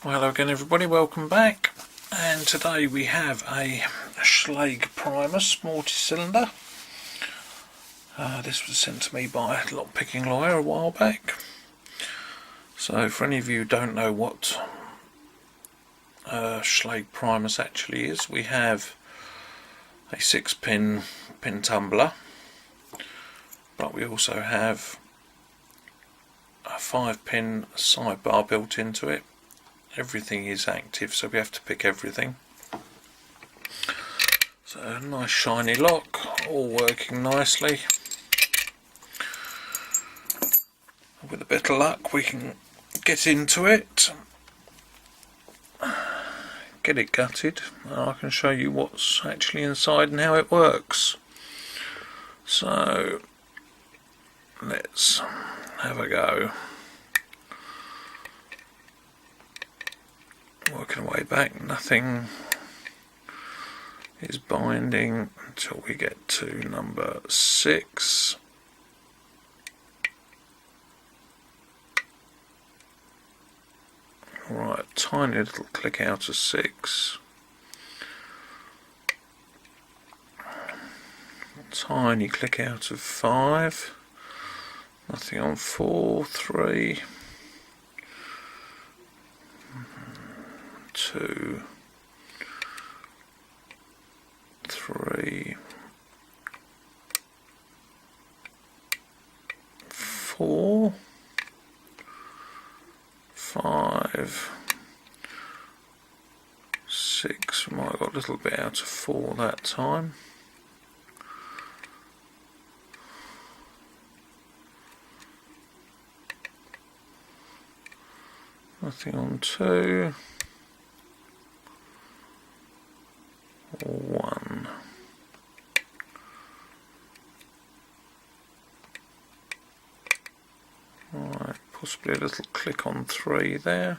Well, hello again everybody, welcome back. And today we have a Schlage Primus Mortice cylinder. This was sent to me by a lockpicking lawyer a while back. So for any of you who don't know what Schlage Primus actually is, we have a 6-pin tumbler, but we also have a 5-pin sidebar built into it. Everything is active, so we have to pick everything. So a nice shiny lock, all working nicely. With a bit of luck we can get into it, get it gutted, and I can show you what's actually inside and how it works. So let's have a go. Working our way back, nothing is binding until we get to number 6. Right, tiny little click out of 6. Tiny click out of 5. Nothing on 4, 3. 2, 3, 4, 5, 6. Might have got a little bit out of 4 that time. Nothing on 2. 1. Right, possibly a little click on 3 there.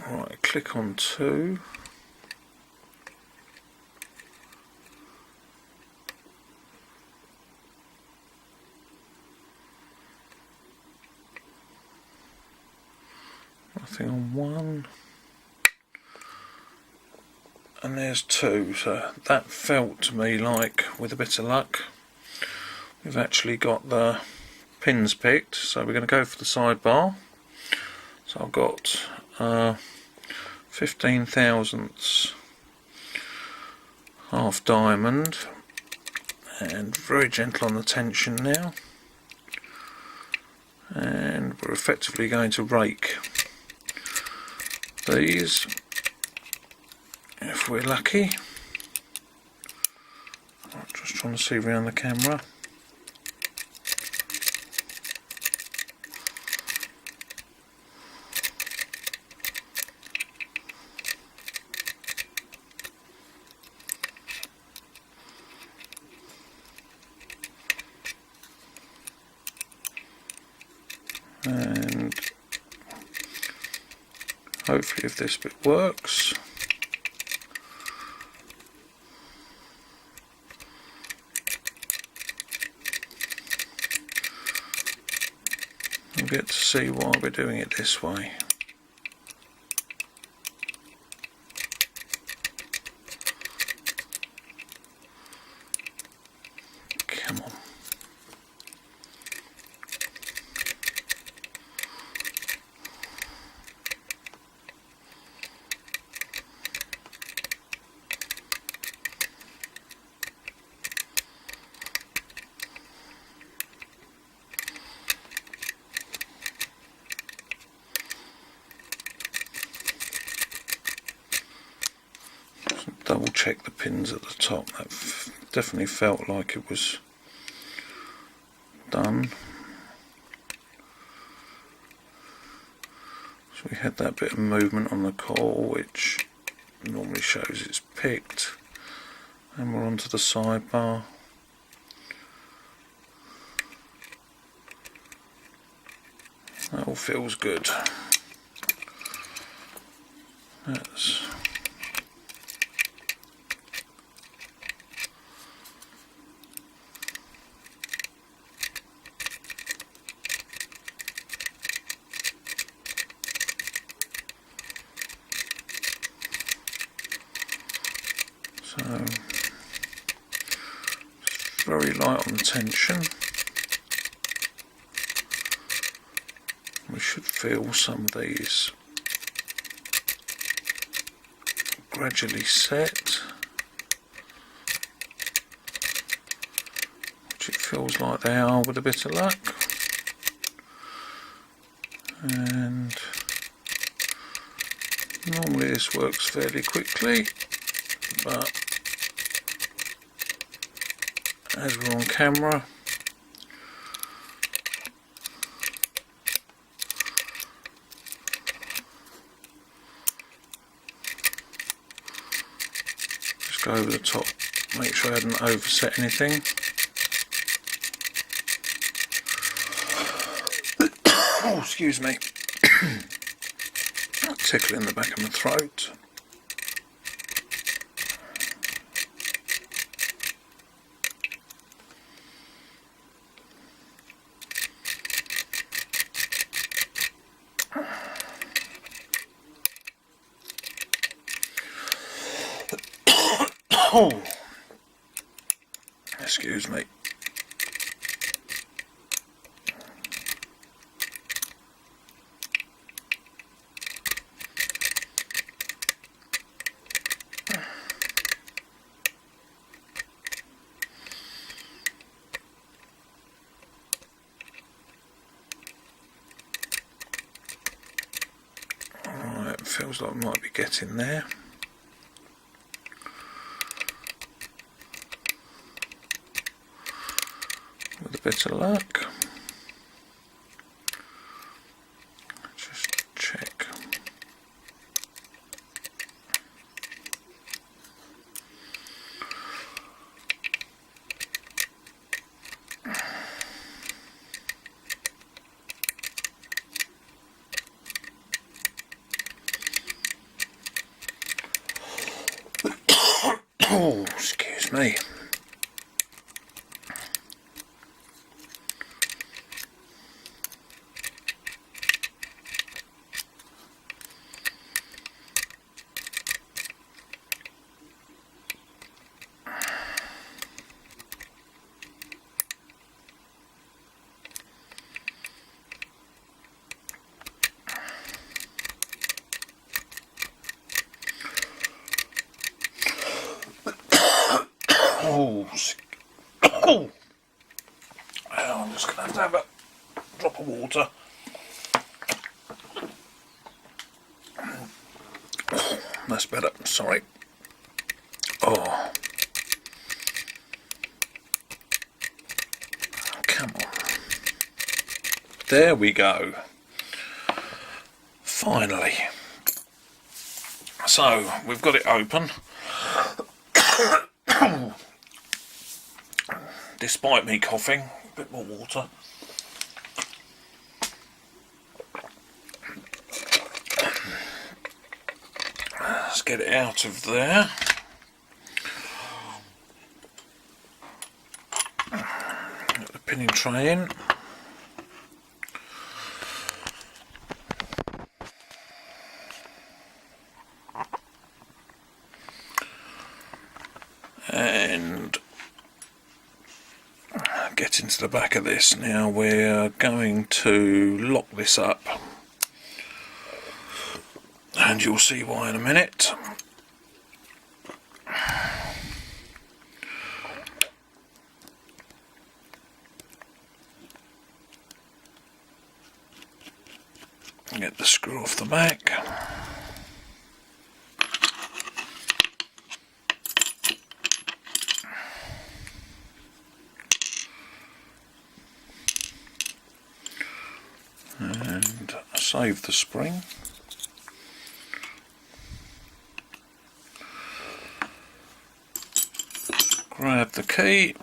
Right, click on 2. Nothing on 1, and there's 2. So that felt to me like, with a bit of luck, we've actually got the pins picked. So we're going to go for the sidebar. So I've got 15 thousandths half diamond, and very gentle on the tension now, and we're effectively going to rake these if we're lucky. I'm just trying to see around the camera. And hopefully if this bit works, you'll get to see why we're doing it this way. Come on. Double check the pins at the top. That definitely felt like it was done. So we had that bit of movement on the core, which normally shows it's picked, and we're onto the sidebar. That all feels good. That's So very light on tension. We should feel some of these gradually set, which it feels like they are with a bit of luck. And normally this works fairly quickly, but as we're on camera, just go over the top, make sure I hadn't overset anything. Oh, excuse me. Tickle in the back of my throat. Oh, excuse me. Alright, feels like I might be getting there. With a bit of luck. Just check. Oh, excuse me. Oh, I'm just going to have a drop of water. That's better, sorry. Oh, come on. There we go. Finally. So, we've got it open. Despite me coughing, a bit more water. Let's get it out of there. Get the pinning tray in. And get into the back of this. Now we're going to lock this up, and you'll see why in a minute. Get the screw off the back. And save the spring. Grab the key.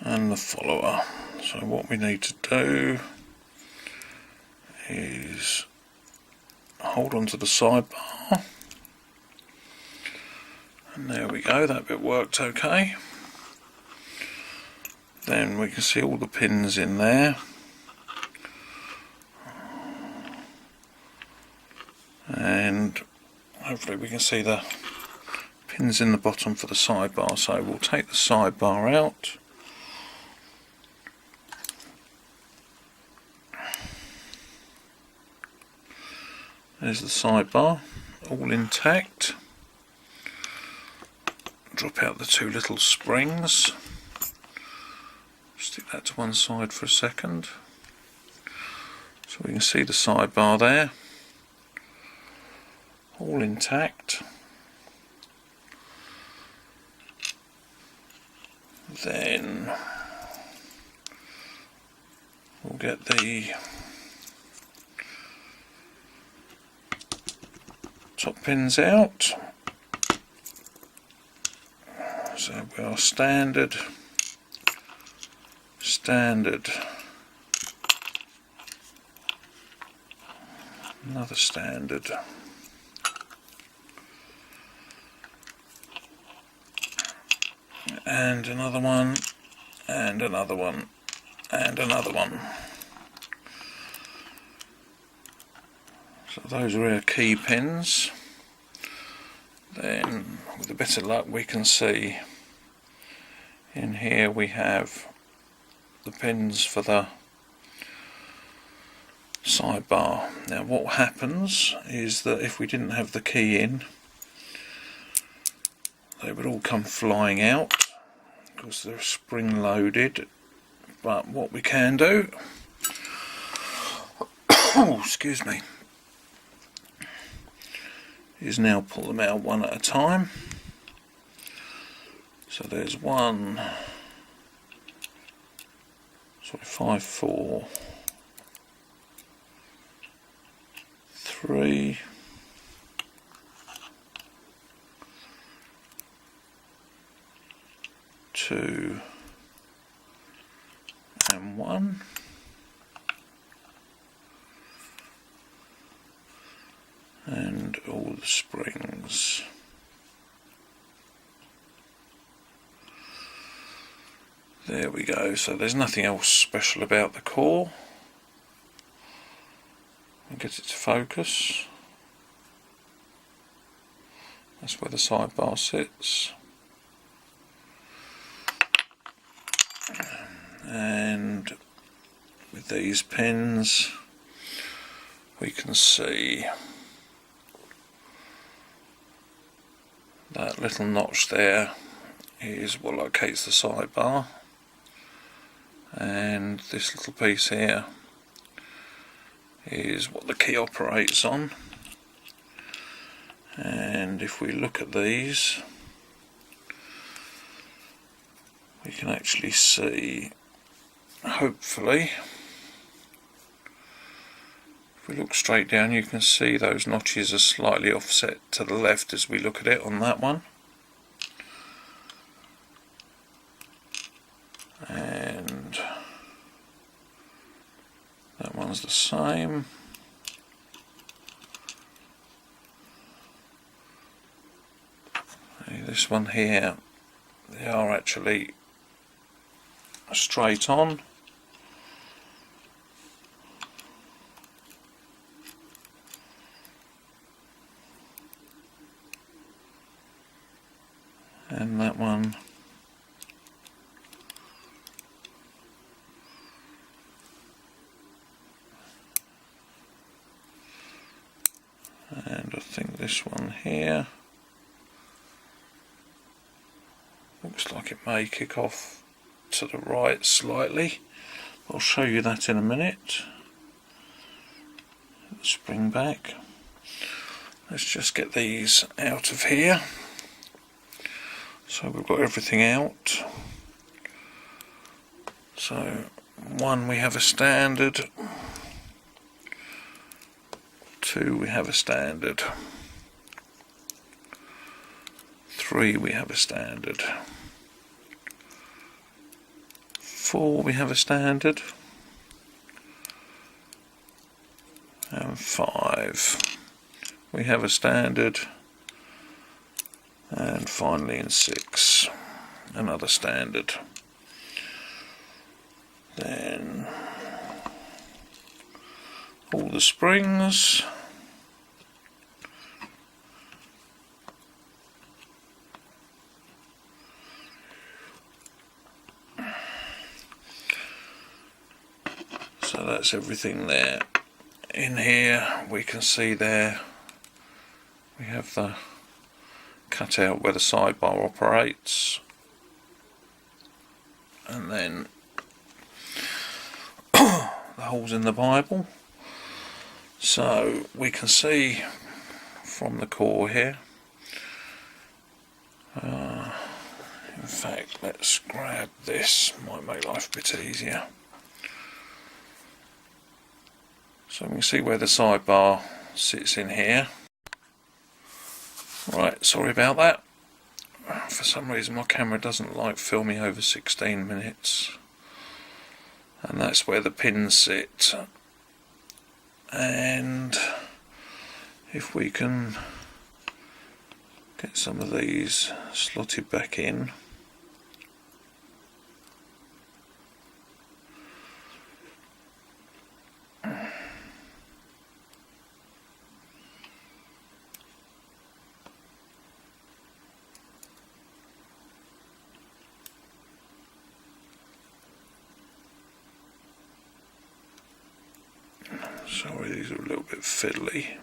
And the follower. So what we need to do is hold on to the sidebar. And there we go, that bit worked okay. then we can see all the pins in there, and hopefully we can see the pins in the bottom for the sidebar. So we'll take the sidebar out. There's the sidebar, all intact. Drop out the two little springs. Stick that to one side for a second. So we can see the sidebar there, all intact. Then we'll get the top pins out. So we are standard, another standard, and another one, and another one, and another one. So those are our key pins. Then with a bit of luck we can see in here we have the pins for the sidebar. Now what happens is that if we didn't have the key in, they would all come flying out because they're spring loaded. But what we can do, oh, excuse me, is now pull them out one at a time. So there's 5, 4, 3, 2, and 1. And all the springs. There we go. So there's nothing else special about the core. I'll get it to focus. That's where the sidebar sits. And with these pins we can see that little notch there is what locates the sidebar, and this little piece here is what the key operates on. And if we look at these, we can actually see, hopefully, if we look straight down, you can see those notches are slightly offset to the left as we look at it on that one. And that one's the same. This one here, they are actually straight on. And that one and I think this one here looks like it may kick off to the right slightly. I'll show you that in a minute. Spring back. Let's just get these out of here. So we've got everything out. So one, we have a standard. 2, we have a standard. 3, we have a standard. 4, we have a standard. And 5, we have a standard. And finally in 6, another standard. Then all the springs. So that's everything there. In here we can see there we have the cutout where the sidebar operates, and then the holes in the Bible. So we can see from the core here, in fact let's grab this, might make life a bit easier. So we can see where the sidebar sits in here. Right, sorry about that. For some reason my camera doesn't like filming over 16 minutes. And that's where the pins sit. And if we can get some of these slotted back in. Sorry, these are a little bit fiddly.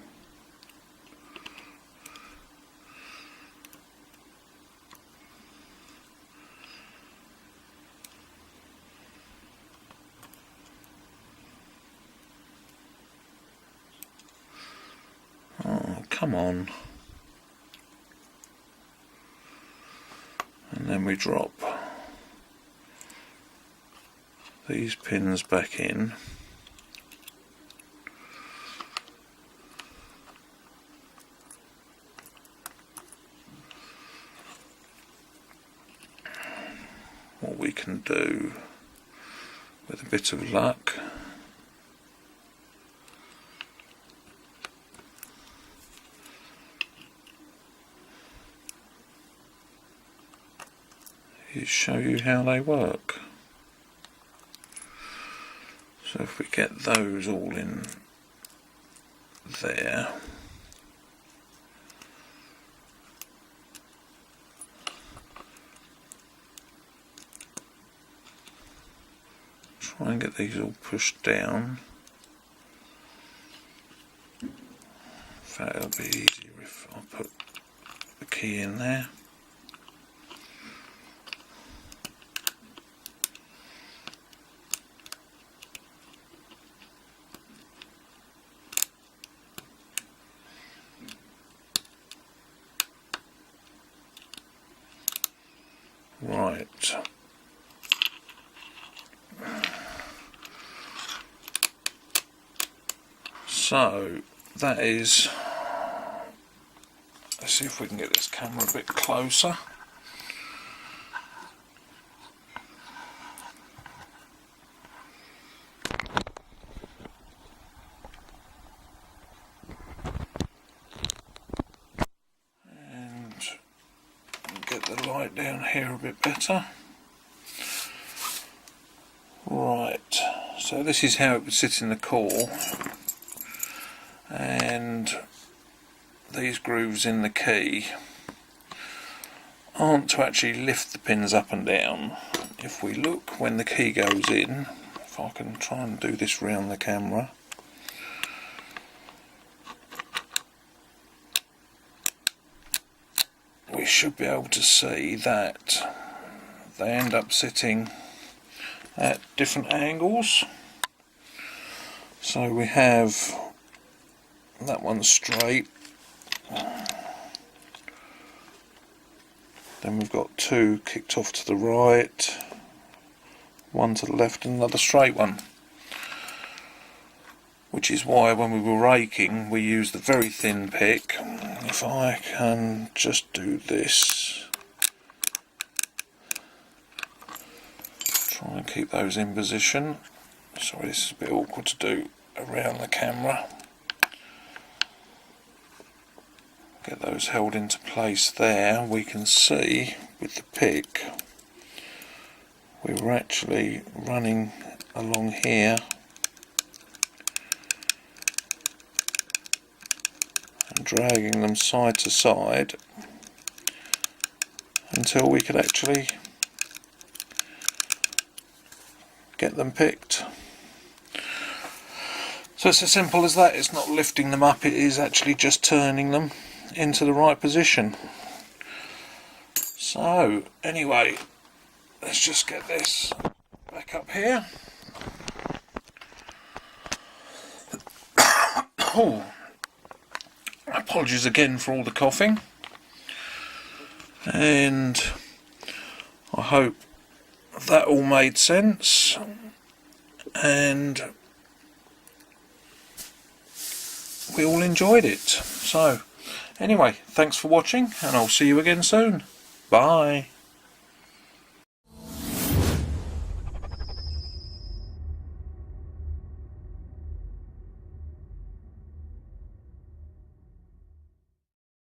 Oh, come on. And then we drop these pins back in. What we can do with a bit of luck is show you how they work. So if we get those all in there, try and get these all pushed down. In fact, it'll be easier if I put the key in there. Right. So that is, let's see if we can get this camera a bit closer. And get the light down here a bit better. Right, so this is how it would sit in the core. And these grooves in the key aren't to actually lift the pins up and down. If we look when the key goes in, if I can try and do this round the camera, we should be able to see that they end up sitting at different angles. So we have that one straight, then we've got two kicked off to the right, one to the left and another straight one, which is why when we were raking we used the very thin pick. If I can just do this, try and keep those in position. Sorry, this is a bit awkward to do around the camera. Get those held into place there. We can see with the pick we were actually running along here and dragging them side to side until we could actually get them picked. So it's as simple as that. It's not lifting them up, it is actually just turning them into the right position. So anyway, let's just get this back up here. Oh, apologies again for all the coughing, and I hope that all made sense, and we all enjoyed it. So anyway, thanks for watching, and I'll see you again soon. Bye.